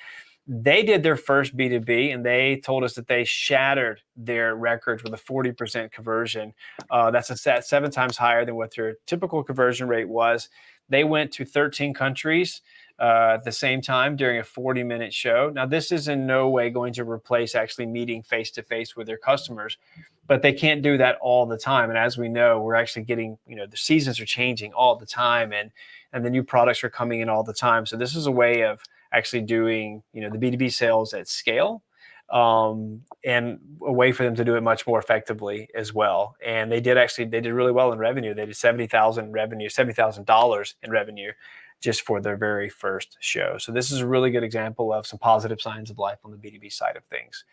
They did their first B2B, and they told us that they shattered their records with a 40% conversion. That's 7 times higher than what their typical conversion rate was. They went to 13 countries at the same time during a 40-minute show. Now, this is in no way going to replace actually meeting face-to-face with their customers, but they can't do that all the time. And as we know, we're actually getting, the seasons are changing all the time, and the new products are coming in all the time. So this is a way of actually doing, the B2B sales at scale, and a way for them to do it much more effectively as well. And they did really well in revenue. They did $70,000 in revenue just for their very first show. So this is a really good example of some positive signs of life on the B2B side of things.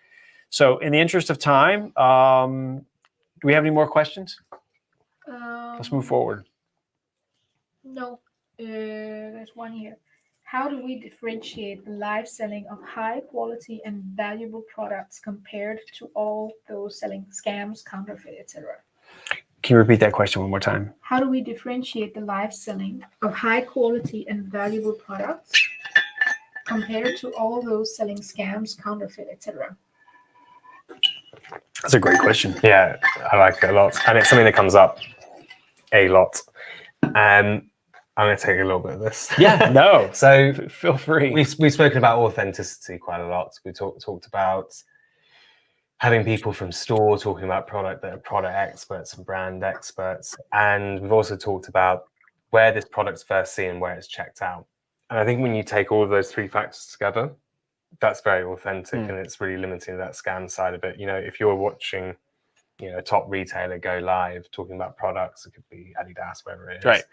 So in the interest of time, do we have any more questions? Let's move forward. No, there's one here. How do we differentiate the live selling of high quality and valuable products compared to all those selling scams, counterfeit, etc.? Can you repeat that question one more time? How do we differentiate the live selling of high quality and valuable products compared to all those selling scams, counterfeit, etc.? That's a great question. Yeah, I like it a lot, and it's something that comes up a lot. I'm going to take a little bit of this. Yeah, no. So Feel free. we've spoken about authenticity quite a lot. We talked about having people from store talking about product that are product experts and brand experts, and we've also talked about where this product's first seen and where it's checked out. And I think when you take all of those three factors together, that's very authentic, and it's really limiting that scam side of it. You know, if you're watching, you know, a top retailer go live talking about products, it could be Adidas, wherever it is. Right.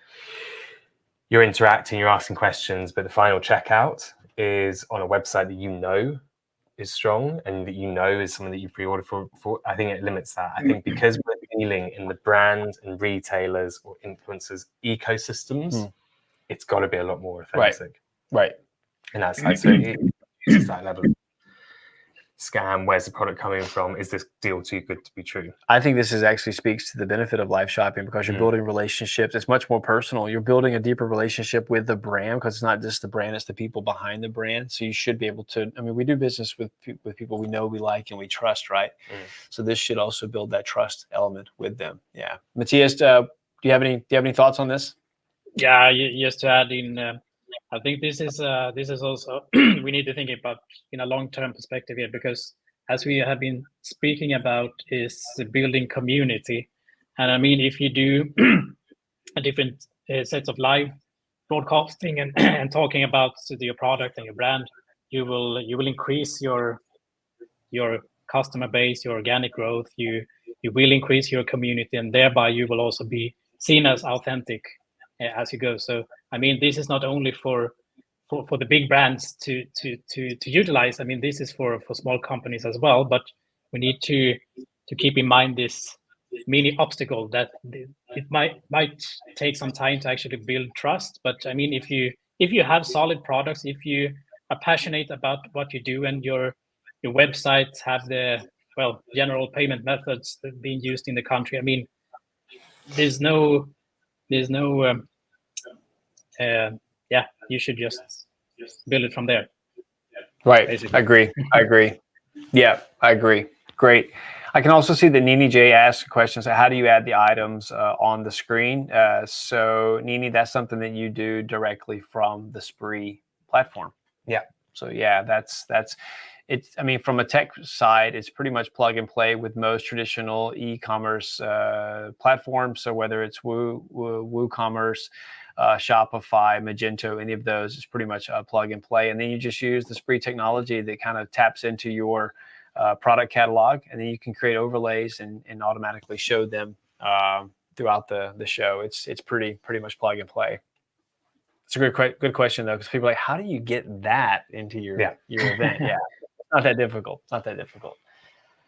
You're interacting, you're asking questions, but the final checkout is on a website that you know is strong and that you know is something that you pre-ordered for. I think it limits that. I think because we're dealing in the brand and retailers or influencers ecosystems, it's got to be a lot more authentic. Right. And that's so it uses that level of scam. Where's the product coming from? Is this deal too good to be true? I think this actually speaks to the benefit of live shopping because you're building relationships. It's much more personal. You're building a deeper relationship with the brand because it's not just the brand, it's the people behind the brand. So you should be able to, I mean, we do business with people we know, we like, and we trust, right? So this should also build that trust element with them. Yeah. Matthias, do you have any thoughts on this? Yeah, just to add in, I think this is also we need to think about in a long-term perspective here, because as we have been speaking about is building community. And I mean, if you do a different sets of live broadcasting and talking about your product and your brand, you will increase your customer base, your organic growth. You will increase your community, and thereby you will also be seen as authentic as you go. So I mean, this is not only for the big brands to utilize. I mean, this is for small companies as well. But we need to keep in mind this mini obstacle that it might take some time to actually build trust. But I mean, if you have solid products, if you are passionate about what you do, and your websites have the general payment methods being used in the country, I mean, there's no you should just build it from there. Right. Basically. I agree. Yeah, I agree. Great. I can also see that Nini J asked questions. How do you add the items on the screen? So Nini, that's something that you do directly from the Spree platform. Yeah. So yeah, that's it's. I mean, from a tech side, it's pretty much plug and play with most traditional e-commerce platforms. So whether it's WooCommerce, Shopify, Magento, any of those, is pretty much a plug and play. And then you just use the Spree technology that kind of taps into your product catalog, and then you can create overlays and automatically show them throughout the show. It's pretty much plug and play. It's a good question though, because people are like, how do you get that into your event? Yeah, it's not that difficult. It's not that difficult.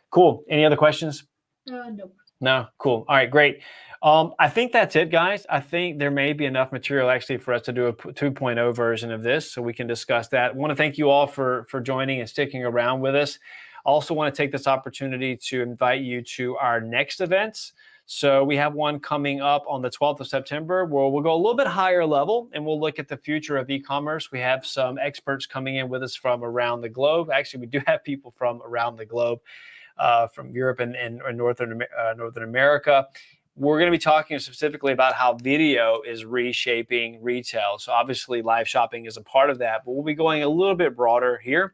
Cool. Any other questions? Nope. No. Cool. All right. Great. I think that's it, guys. I think there may be enough material actually for us to do a 2.0 version of this, so we can discuss that. I want to thank you all for joining and sticking around with us. I also want to take this opportunity to invite you to our next events. So we have one coming up on the 12th of September where we'll go a little bit higher level and we'll look at the future of e-commerce. We have some experts coming in with us from around the globe. Actually, we do have people from around the globe, from Europe and Northern America. We're going to be talking specifically about how video is reshaping retail. So obviously live shopping is a part of that, but we'll be going a little bit broader here.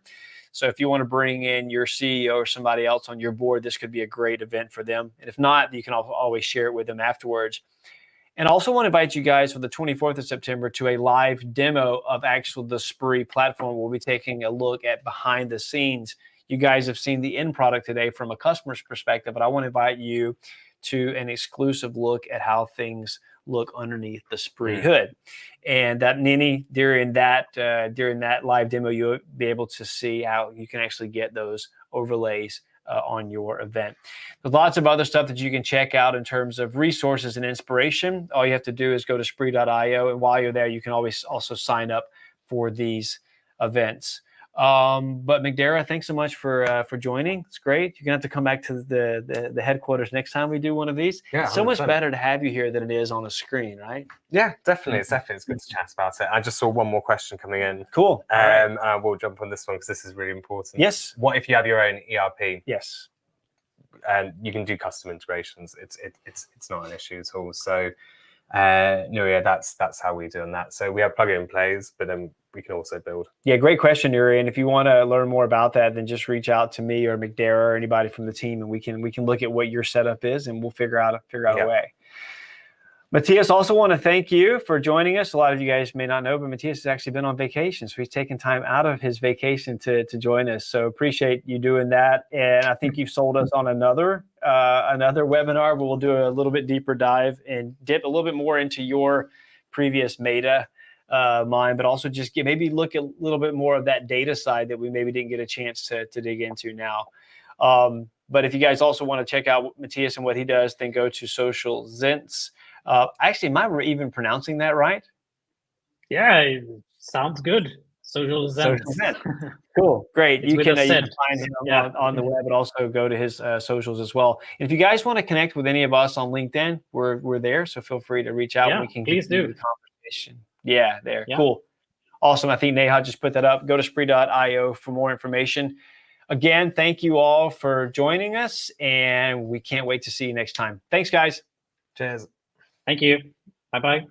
So if you want to bring in your CEO or somebody else on your board, this could be a great event for them. And if not, you can always share it with them afterwards. And I also want to invite you guys for the 24th of September to a live demo of the Spree platform. We'll be taking a look at behind the scenes. You guys have seen the end product today from a customer's perspective, but I want to invite you to an exclusive look at how things look underneath the Spree hood. And that Nini, during that live demo, you'll be able to see how you can actually get those overlays on your event. There's lots of other stuff that you can check out in terms of resources and inspiration. All you have to do is go to Spree.io, and while you're there, you can always also sign up for these events. But McDara, thanks so much for joining. It's great. You're gonna have to come back to the headquarters next time we do one of these. Yeah, it's so 100%. much better to have you here than it is on a screen, right? Yeah, definitely. It's good to chat about it. I just saw one more question coming in. Cool. We'll jump on this one because this is really important. Yes. What if you have your own ERP? Yes. and you can do custom integrations. It's not an issue at all. So Nuria, that's how we do on that. So we have plug-in plays, but then we can also build. Yeah, great question, Nuria. And if you want to learn more about that, then just reach out to me or McDara or anybody from the team, and we can look at what your setup is, and we'll figure out a way. Matthias, also want to thank you for joining us. A lot of you guys may not know, but Matthias has actually been on vacation, so he's taken time out of his vacation to join us. So appreciate you doing that. And I think you've sold us on another webinar where we'll do a little bit deeper dive and dip a little bit more into your previous Meta mind, but also just maybe look at a little bit more of that data side that we maybe didn't get a chance to dig into now. But if you guys also want to check out Matthias and what he does, then go to Social Zents. Actually, am I even pronouncing that right? Yeah, it sounds good. Social Zents. Cool, great. You can find him on the web, but also go to his socials as well. And if you guys want to connect with any of us on LinkedIn, we're there. So feel free to reach out. Yeah, we can please do the conversation. Yeah, there. Yeah. Cool. Awesome. I think Neha just put that up. Go to Spree.io for more information. Again, thank you all for joining us, and we can't wait to see you next time. Thanks, guys. Cheers. Thank you. Bye-bye.